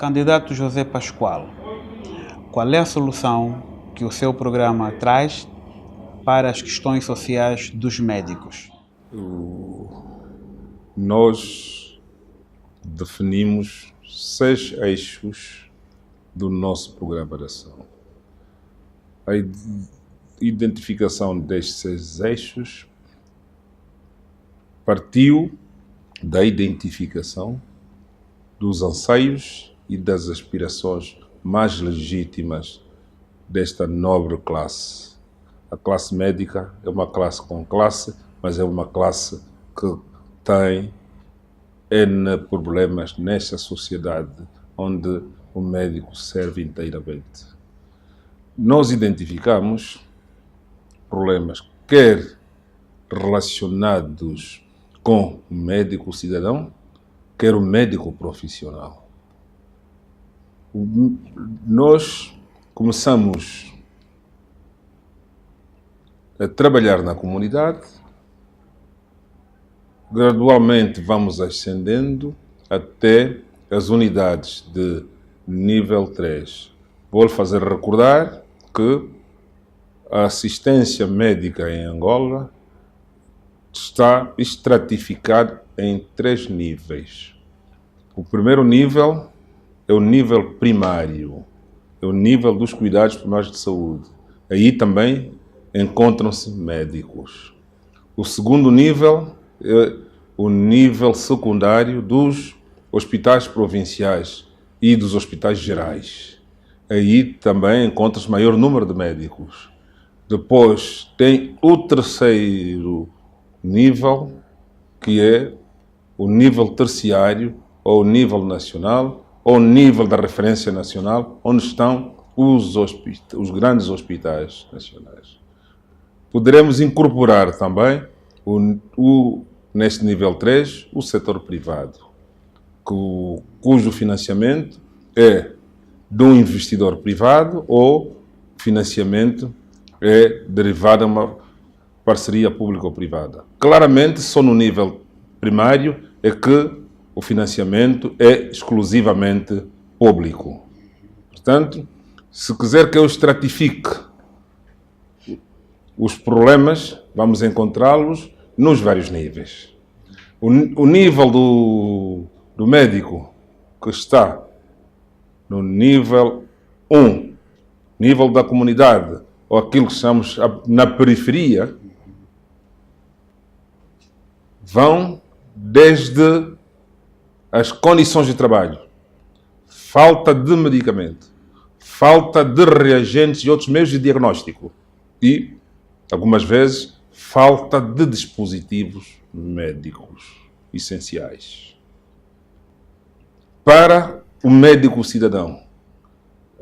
Candidato José Pascoal, qual é a solução que o seu programa traz para as questões sociais dos médicos? Nós definimos 6 eixos do nosso programa de ação. A identificação destes 6 eixos partiu da identificação dos anseios e das aspirações mais legítimas desta nobre classe. A classe médica é uma classe com classe, mas é uma classe que tem N problemas nesta sociedade onde o médico serve inteiramente. Nós identificamos problemas quer relacionados com o médico cidadão, quer o médico profissional. Nós começamos a trabalhar na comunidade, gradualmente vamos ascendendo até as unidades de nível 3. Vou fazer recordar que a assistência médica em Angola está estratificada em 3 níveis. O primeiro nível é o nível primário, é o nível dos cuidados primários de saúde. Aí também encontram-se médicos. O segundo nível é o nível secundário dos hospitais provinciais e dos hospitais gerais. Aí também encontra-se maior número de médicos. Depois tem o terceiro nível, que é o nível terciário, ou o nível nacional, ou o nível da referência nacional, onde estão os grandes hospitais nacionais. Poderemos incorporar também, neste nível 3, o setor privado, cujo financiamento é de um investidor privado ou financiamento é derivado de uma parceria público-privada. Claramente, só no nível primário é que o financiamento é exclusivamente público. Portanto, se quiser que eu estratifique os problemas, vamos encontrá-los nos vários níveis. O nível do médico que está no nível 1, nível da comunidade, ou aquilo que chamamos na periferia, vão desde as condições de trabalho, falta de medicamento, falta de reagentes e outros meios de diagnóstico e, algumas vezes, falta de dispositivos médicos essenciais. Para o médico cidadão,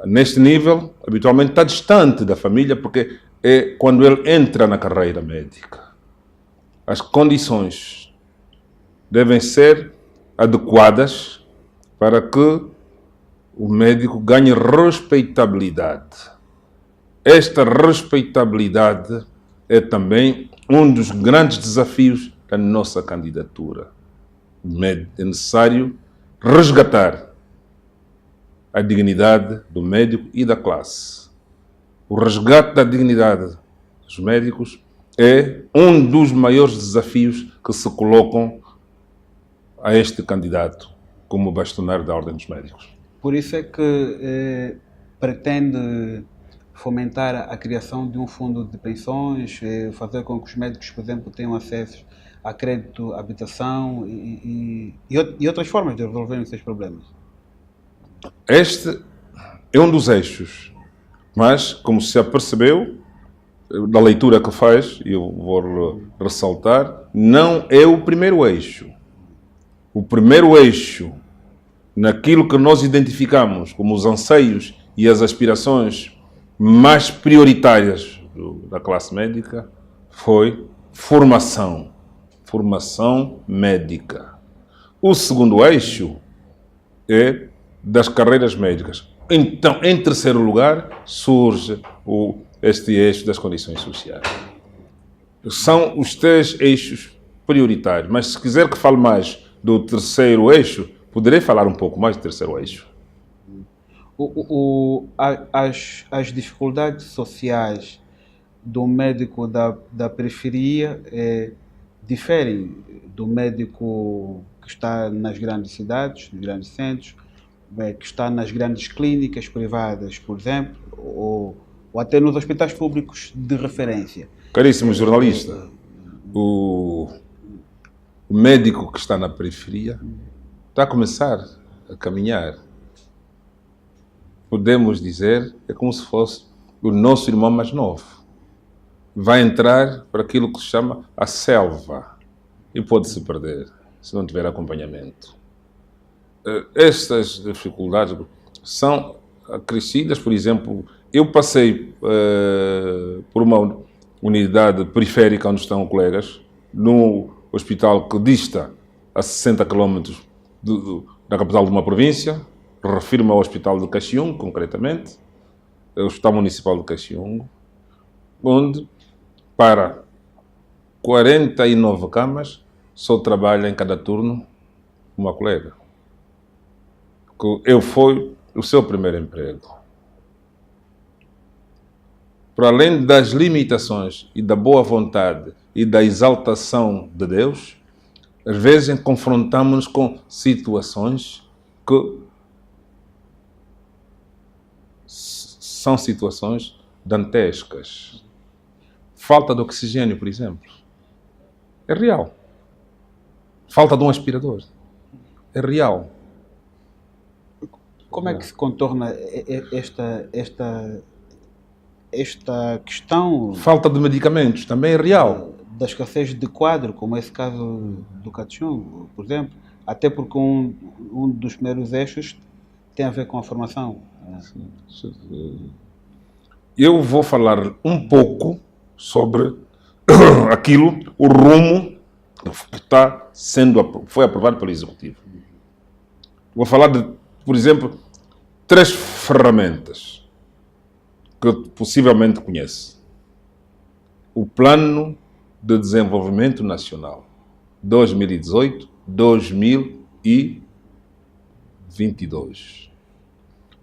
neste nível, habitualmente está distante da família porque é quando ele entra na carreira médica. As condições devem ser adequadas para que o médico ganhe respeitabilidade. Esta respeitabilidade é também um dos grandes desafios da nossa candidatura. É necessário resgatar a dignidade do médico e da classe. O resgate da dignidade dos médicos é um dos maiores desafios que se colocam a este candidato como bastonário da Ordem dos Médicos. Por isso é que pretende fomentar a criação de um fundo de pensões, fazer com que os médicos, por exemplo, tenham acesso a crédito, habitação e outras formas de resolverem esses problemas. Este é um dos eixos, mas, como se apercebeu, da leitura que faz, e eu vou ressaltar, não é o primeiro eixo. O primeiro eixo, naquilo que nós identificamos como os anseios e as aspirações mais prioritárias da classe médica, foi formação médica. O segundo eixo é das carreiras médicas. Então, em terceiro lugar, surge este eixo das condições sociais. São os 3 eixos prioritários, mas se quiser que fale mais do terceiro eixo, poderei falar um pouco mais do terceiro eixo. As dificuldades sociais do médico da periferia diferem do médico que está nas grandes cidades, nos grandes centros, que está nas grandes clínicas privadas, por exemplo, ou até nos hospitais públicos de referência. Caríssimo jornalista, o médico que está na periferia está a começar a caminhar. Podemos dizer, é como se fosse o nosso irmão mais novo. Vai entrar para aquilo que se chama a selva e pode-se perder se não tiver acompanhamento. Estas dificuldades são acrescidas, por exemplo, eu passei por uma unidade periférica onde estão colegas, num hospital que dista a 60 km da capital de uma província, refiro-me ao Hospital de Caxiungo, concretamente, o Hospital Municipal de Caxiungo, onde para 49 camas só trabalha em cada turno uma colega. Foi o seu primeiro emprego. Para além das limitações e da boa vontade e da exaltação de Deus, às vezes confrontamos-nos com situações que são situações dantescas. Falta de oxigênio, por exemplo. É real. Falta de um aspirador. É real. Como é que se contorna esta questão? Falta de medicamentos também é real. Da escassez de quadro, como esse caso do Caxiungo, por exemplo, até porque um dos primeiros eixos tem a ver com a formação. Eu vou falar um pouco sobre o rumo que foi aprovado pelo Executivo. Vou falar por exemplo, 3 ferramentas que possivelmente conhece. O Plano de Desenvolvimento Nacional 2018-2022.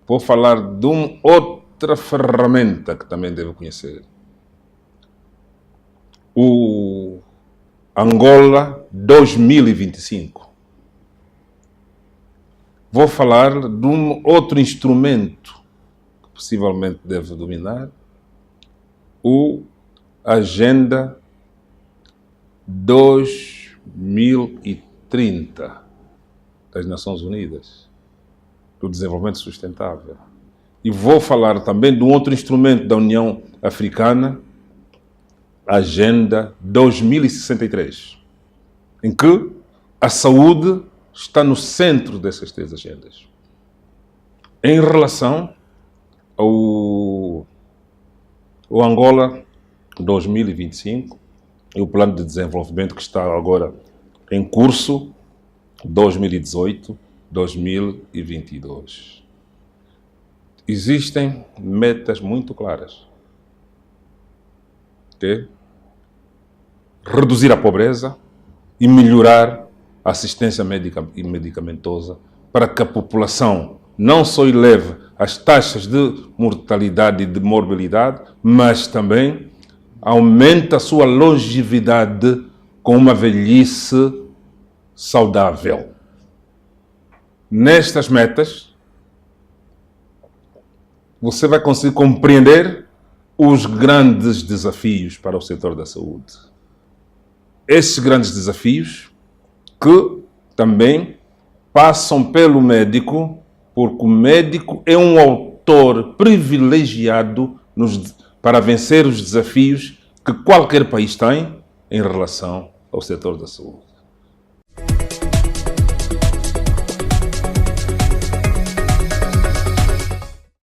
Vou falar de outra ferramenta que também deve conhecer. O Angola 2025. Vou falar de um outro instrumento que possivelmente deve dominar, o Agenda 2030 das Nações Unidas, do Desenvolvimento Sustentável. E vou falar também de um outro instrumento da União Africana, Agenda 2063, em que a saúde está no centro dessas 3 agendas. Em relação ao Angola 2025 e o plano de desenvolvimento que está agora em curso, 2018-2022. Existem metas muito claras. Okay? Reduzir a pobreza e melhorar a assistência médica e medicamentosa para que a população não só eleve as taxas de mortalidade e de morbilidade, mas também aumente a sua longevidade com uma velhice saudável. Nestas metas, você vai conseguir compreender os grandes desafios para o setor da saúde. Esses grandes desafios que também passam pelo médico, porque o médico é um autor privilegiado para vencer os desafios que qualquer país tem em relação ao setor da saúde.